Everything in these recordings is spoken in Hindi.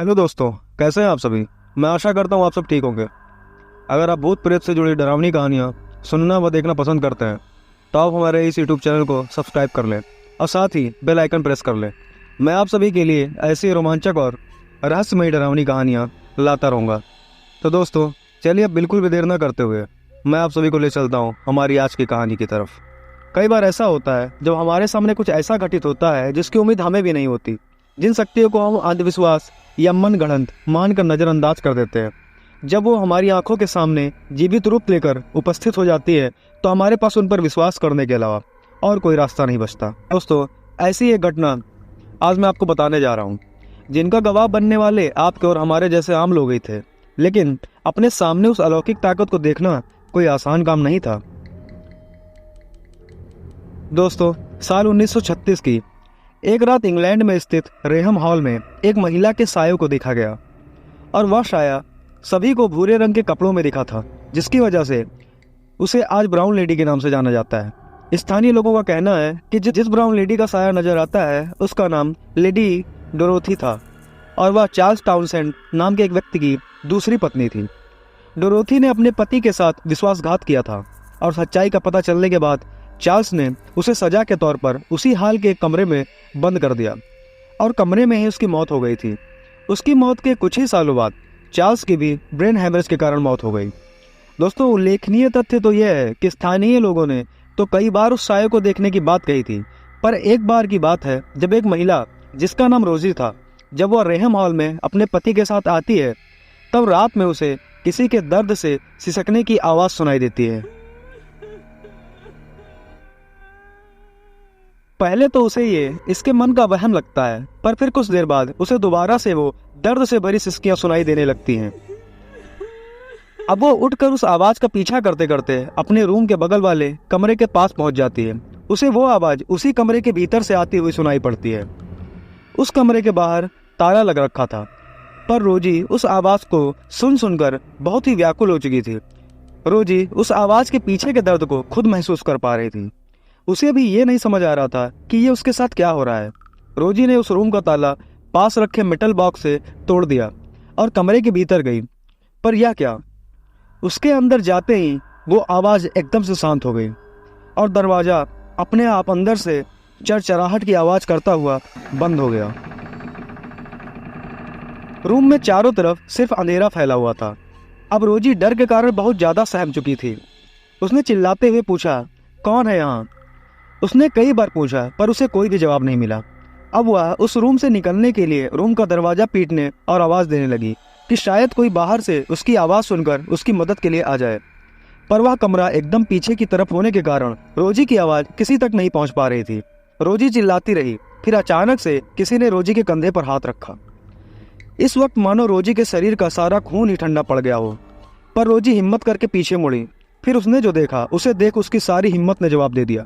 हेलो दोस्तों, कैसे हैं आप सभी। मैं आशा करता हूँ आप सब ठीक होंगे। अगर आप भूत प्रेत से जुड़ी डरावनी कहानियाँ सुनना व देखना पसंद करते हैं तो आप हमारे इस यूट्यूब चैनल को सब्सक्राइब कर लें और साथ ही बेल आइकन प्रेस कर लें। मैं आप सभी के लिए ऐसी रोमांचक और रहस्यमयी डरावनी कहानियाँ लाता रहूँगा। तो दोस्तों चलिए, अब बिल्कुल भी देर न करते हुए मैं आप सभी को ले चलता हूँ हमारी आज की कहानी की तरफ। कई बार ऐसा होता है जब हमारे सामने कुछ ऐसा घटित होता है जिसकी उम्मीद हमें भी नहीं होती, जिन शक्तियों को हम अंधविश्वास या मन गढ़ंत मानकर नज़रअंदाज कर देते हैं। जब वो हमारी आंखों के सामने जीवित रूप लेकर उपस्थित हो जाती है तो हमारे पास उन पर विश्वास करने के अलावा और कोई रास्ता नहीं बचता। दोस्तों, ऐसी एक घटना आज मैं आपको बताने जा रहा हूँ, जिनका गवाह बनने वाले आपके और हमारे जैसे आम लोग ही थे। लेकिन अपने सामने उस अलौकिक ताकत को देखना कोई आसान काम नहीं था। दोस्तों, साल 1936 की एक रात इंग्लैंड में स्थित रेहम हॉल में एक महिला के साये को देखा गया और वह साया सभी को भूरे रंग के कपड़ों में दिखा था, जिसकी वजह से उसे आज ब्राउन लेडी के नाम से जाना जाता है। स्थानीय लोगों का कहना है कि जिस ब्राउन लेडी का साया नजर आता है उसका नाम लेडी डोरोथी था और वह चार्ल्स टाउनसेंड नाम के एक व्यक्ति की दूसरी पत्नी थी। डोरोथी ने अपने पति के साथ विश्वासघात किया था और सच्चाई का पता चलने के बाद चार्ल्स ने उसे सजा के तौर पर उसी हाल के एक कमरे में बंद कर दिया और कमरे में ही उसकी मौत हो गई थी। उसकी मौत के कुछ ही सालों बाद चार्ल्स की भी ब्रेन हैमरेज के कारण मौत हो गई। दोस्तों, उल्लेखनीय तथ्य तो यह है कि स्थानीय लोगों ने तो कई बार उस साये को देखने की बात कही थी, पर एक बार की बात है जब एक महिला जिसका नाम रोजी था, जब वह रेहम हॉल में अपने पति के साथ आती है तब रात में उसे किसी के दर्द से सिसकने की आवाज सुनाई देती है। पहले तो उसे ये इसके मन का वहम लगता है, पर फिर कुछ देर बाद उसे दोबारा से वो दर्द से भरी सिसकियां सुनाई देने लगती हैं। अब वो उठकर उस आवाज का पीछा करते करते अपने रूम के बगल वाले कमरे के पास पहुंच जाती है। उसे वो आवाज उसी कमरे के भीतर से आती हुई सुनाई पड़ती है। उस कमरे के बाहर ताला लग रखा था, पर रोजी उस आवाज को सुन सुनकर बहुत ही व्याकुल हो चुकी थी। रोजी उस आवाज के पीछे के दर्द को खुद महसूस कर पा रही थी। उसे भी ये नहीं समझ आ रहा था कि ये उसके साथ क्या हो रहा है। रोजी ने उस रूम का ताला पास रखे मेटल बॉक्स से तोड़ दिया और कमरे के भीतर गई, पर यह क्या, उसके अंदर जाते ही वो आवाज एकदम से शांत हो गई और दरवाजा अपने आप अंदर से चरचराहट की आवाज करता हुआ बंद हो गया। रूम में चारों तरफ सिर्फ अंधेरा फैला हुआ था। अब रोजी डर के कारण बहुत ज्यादा सहम चुकी थी। उसने चिल्लाते हुए पूछा, कौन है यहाँ? उसने कई बार पूछा पर उसे कोई भी जवाब नहीं मिला। अब वह उस रूम से निकलने के लिए रूम का दरवाजा पीटने और आवाज देने लगी कि शायद कोई बाहर से उसकी आवाज सुनकर उसकी मदद के लिए आ जाए, पर वह कमरा एकदम पीछे की तरफ होने के कारण रोजी की आवाज किसी तक नहीं पहुंच पा रही थी। रोजी चिल्लाती रही, फिर अचानक से किसी ने रोजी के कंधे पर हाथ रखा। इस वक्त मानो रोजी के शरीर का सारा खून ही ठंडा पड़ गया हो, पर रोजी हिम्मत करके पीछे मुड़ी। फिर उसने जो देखा उसे देख उसकी सारी हिम्मत ने जवाब दे दिया,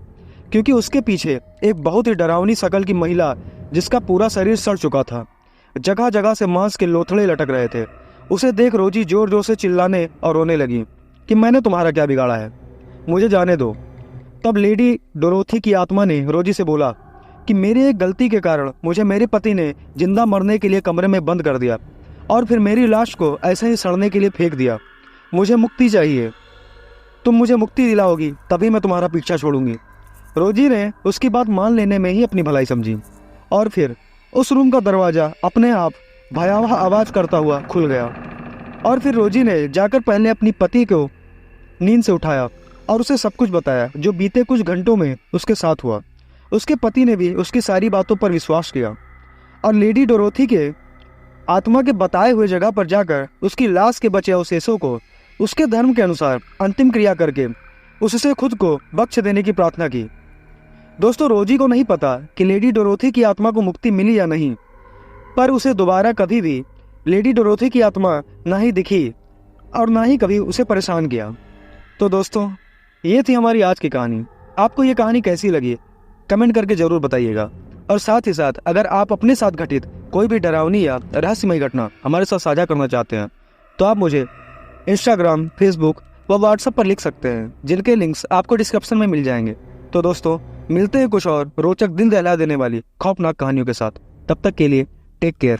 क्योंकि उसके पीछे एक बहुत ही डरावनी शकल की महिला, जिसका पूरा शरीर सड़ चुका था, जगह जगह से मांस के लोथड़े लटक रहे थे। उसे देख रोजी जोर जोर से चिल्लाने और रोने लगी कि मैंने तुम्हारा क्या बिगाड़ा है, मुझे जाने दो। तब लेडी डोरोथी की आत्मा ने रोजी से बोला कि मेरी एक गलती के कारण मुझे मेरे पति ने जिंदा मरने के लिए कमरे में बंद कर दिया और फिर मेरी लाश को ऐसे ही सड़ने के लिए फेंक दिया। मुझे मुक्ति चाहिए, तुम मुझे मुक्ति दिलाओगी तभी मैं तुम्हारा पीछा छोड़ूंगी। रोजी ने उसकी बात मान लेने में ही अपनी भलाई समझी और फिर उस रूम का दरवाजा अपने आप भयावह आवाज करता हुआ खुल गया और फिर रोजी ने जाकर पहले अपनी पति को नींद से उठाया और उसे सब कुछ बताया जो बीते कुछ घंटों में उसके साथ हुआ। उसके पति ने भी उसकी सारी बातों पर विश्वास किया और लेडी डोरोथी के आत्मा के बताए हुए जगह पर जाकर उसकी लाश के बचे अवशेषों को उसके धर्म के अनुसार अंतिम क्रिया करके उससे खुद को बख्श देने की प्रार्थना की। दोस्तों, रोजी को नहीं पता कि लेडी डोरोथी की आत्मा को मुक्ति मिली या नहीं, पर उसे दोबारा कभी भी लेडी डोरोथी की आत्मा ना ही दिखी और ना ही कभी उसे परेशान किया। तो दोस्तों, ये थी हमारी आज की कहानी। आपको ये कहानी कैसी लगी कमेंट करके जरूर बताइएगा और साथ ही साथ अगर आप अपने साथ घटित कोई भी डरावनी या रहस्यमयी घटना हमारे साथ साझा करना चाहते हैं तो आप मुझे इंस्टाग्राम, फेसबुक व व्हाट्सएप पर लिख सकते हैं, जिनके लिंक्स आपको डिस्क्रिप्शन में मिल जाएंगे। तो दोस्तों, मिलते हैं कुछ और रोचक दिल दहला देने वाली खौफनाक कहानियों के साथ। तब तक के लिए टेक केयर।